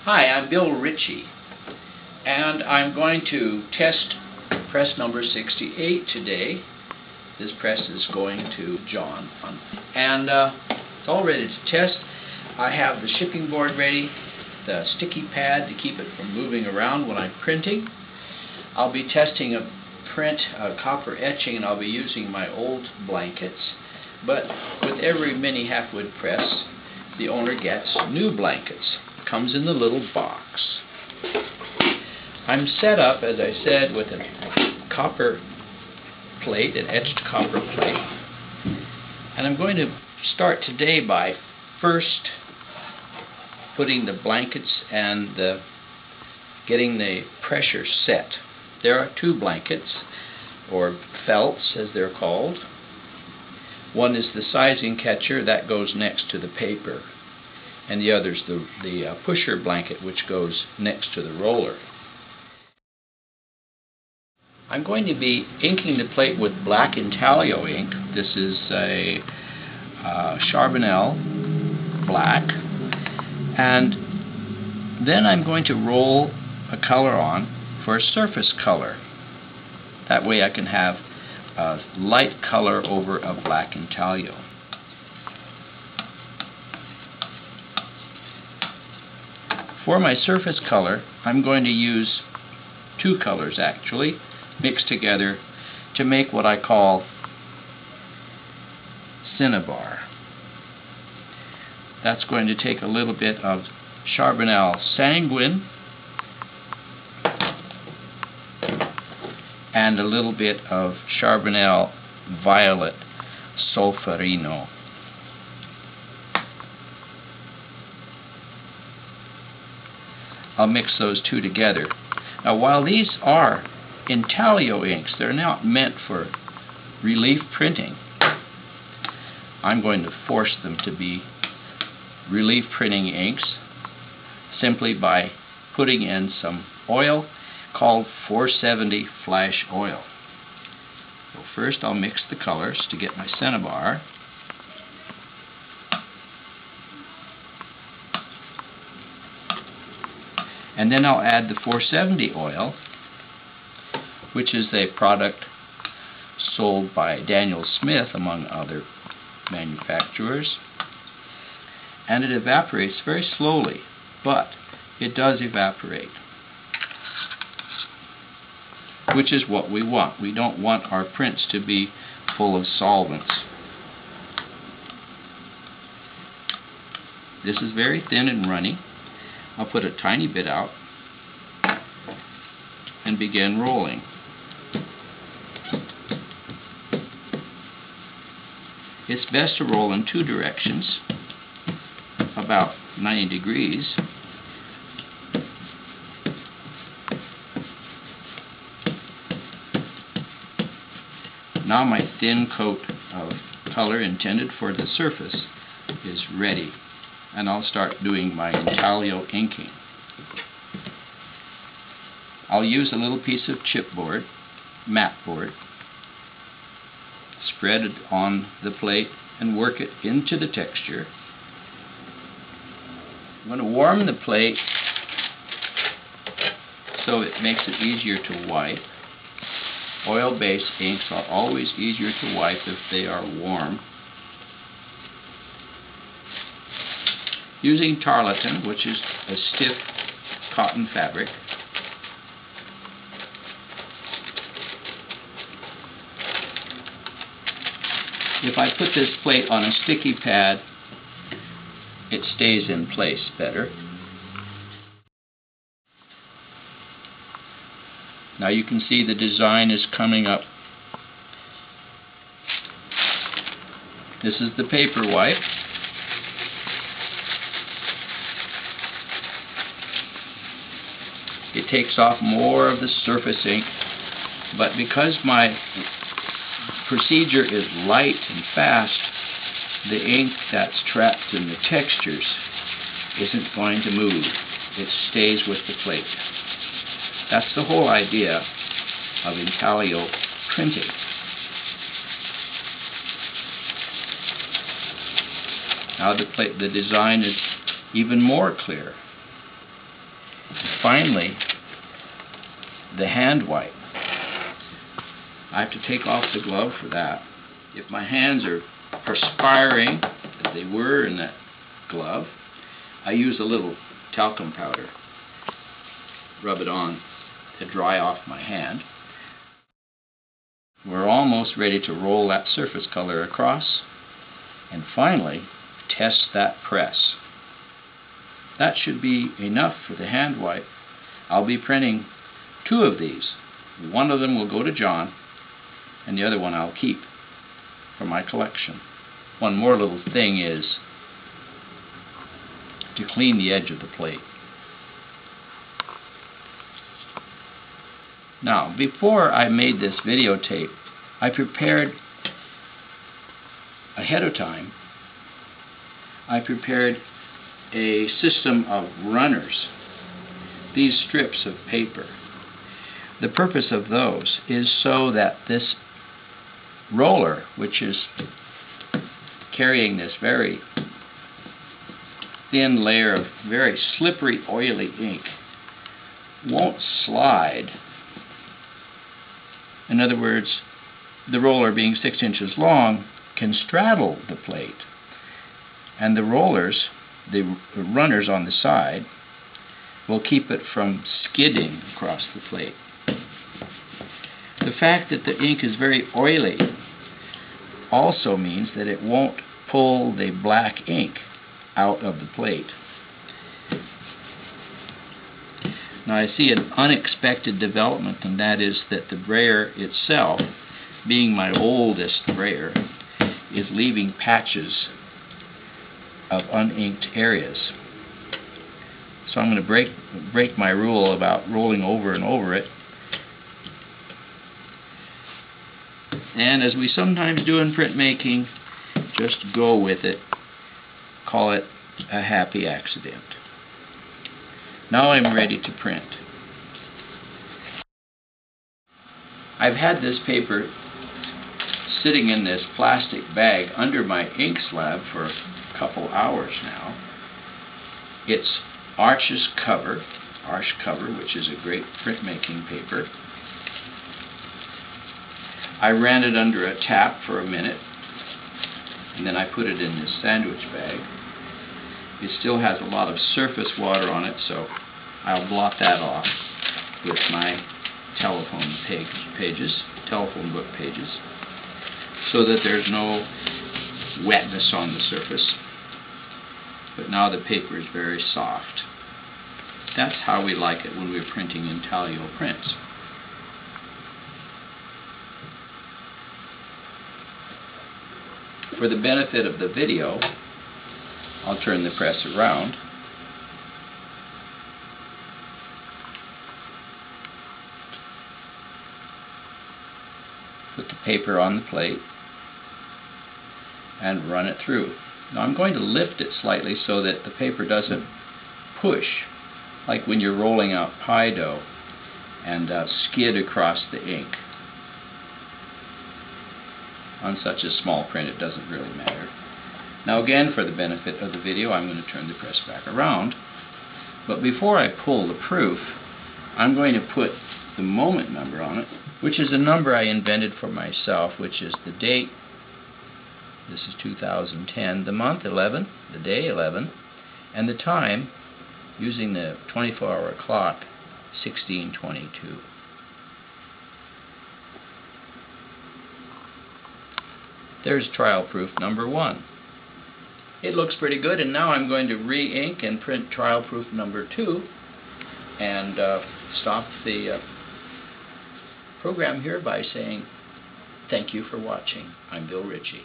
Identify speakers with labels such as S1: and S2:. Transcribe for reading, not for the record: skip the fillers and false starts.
S1: Hi, I'm Bill Ritchie, and I'm going to test press number 68 today. This press is going to John, and it's all ready to test. I have the shipping board ready, the sticky pad to keep it from moving around when I'm printing. I'll be testing a copper etching, and I'll be using my old blankets, but with every Mini Halfwood press, the owner gets new blankets. Comes in the little box. I'm set up, as I said, with a copper plate, an etched copper plate, and I'm going to start today by first putting the blankets and getting the pressure set. There are two blankets, or felts as they're called. One is the sizing catcher that goes next to the paper, and the other's the pusher blanket, which goes next to the roller. I'm going to be inking the plate with black intaglio ink. This is a Charbonnel black, and then I'm going to roll a color on for a surface color. That way I can have a light color over a black intaglio. For my surface color, I'm going to use two colors actually, mixed together to make what I call cinnabar. That's going to take a little bit of Charbonnel sanguine and a little bit of Charbonnel violet solferino. I'll mix those two together. Now, while these are intaglio inks, they're not meant for relief printing. I'm going to force them to be relief printing inks simply by putting in some oil called 470 flash oil. So first I'll mix the colors to get my cinnabar. And then I'll add the 470 oil, which is a product sold by Daniel Smith, among other manufacturers. And it evaporates very slowly, but it does evaporate, which is what we want. We don't want our prints to be full of solvents. This is very thin and runny. I'll put a tiny bit out and begin rolling. It's best to roll in two directions, about 90 degrees. Now my thin coat of color intended for the surface is ready, and I'll start doing my intaglio inking. I'll use a little piece of chipboard, mat board, spread it on the plate and work it into the texture. I'm going to warm the plate so it makes it easier to wipe. Oil-based inks are always easier to wipe if they are warm. Using tarlatan, which is a stiff cotton fabric. If I put this plate on a sticky pad, it stays in place better. Now you can see the design is coming up. This is the paper wipe. It takes off more of the surface ink, but because my procedure is light and fast, the ink that's trapped in the textures isn't going to move. It stays with the plate. That's the whole idea of intaglio printing. Now the design is even more clear. Finally, the hand wipe. I have to take off the glove for that. If my hands are perspiring, as they were in that glove, I use a little talcum powder. Rub it on to dry off my hand. We're almost ready to roll that surface color across, and finally test that press. That should be enough for the hand wipe. I'll be printing 2 of these. One of them will go to John, and the other one I'll keep for my collection. One more little thing is to clean the edge of the plate. Now, before I made this videotape, I prepared ahead of time. I prepared a system of runners, these strips of paper. The purpose of those is so that this roller, which is carrying this very thin layer of very slippery, oily ink, won't slide. In other words, the roller, being 6 inches long, can straddle the plate, and the rollers, the runners on the side, will keep it from skidding across the plate. The fact that the ink is very oily also means that it won't pull the black ink out of the plate. Now I see an unexpected development, and that is that the brayer itself, being my oldest brayer, is leaving patches of uninked areas. So I'm going to break my rule about rolling over and over it. And as we sometimes do in printmaking, just go with it. Call it a happy accident. Now I'm ready to print. I've had this paper sitting in this plastic bag under my ink slab for a couple hours now. It's Arch cover, which is a great printmaking paper. I ran it under a tap for a minute, and then I put it in this sandwich bag. It still has a lot of surface water on it, so I'll blot that off with my telephone book pages, so that there's no wetness on the surface. But now the paper is very soft. That's how we like it when we're printing intaglio prints. For the benefit of the video, I'll turn the press around. Put the paper on the plate and run it through. Now I'm going to lift it slightly so that the paper doesn't push, like when you're rolling out pie dough, and skid across the ink. On such a small print, it doesn't really matter. Now again, for the benefit of the video, I'm going to turn the press back around. But before I pull the proof, I'm going to put the moment number on it, which is a number I invented for myself, which is the date. This is 2010, the month 11, the day 11, and the time, using the 24-hour clock, 16:22. There's trial proof number 1. It looks pretty good, and now I'm going to re-ink and print trial proof number 2 and stop the program here by saying thank you for watching. I'm Bill Ritchie.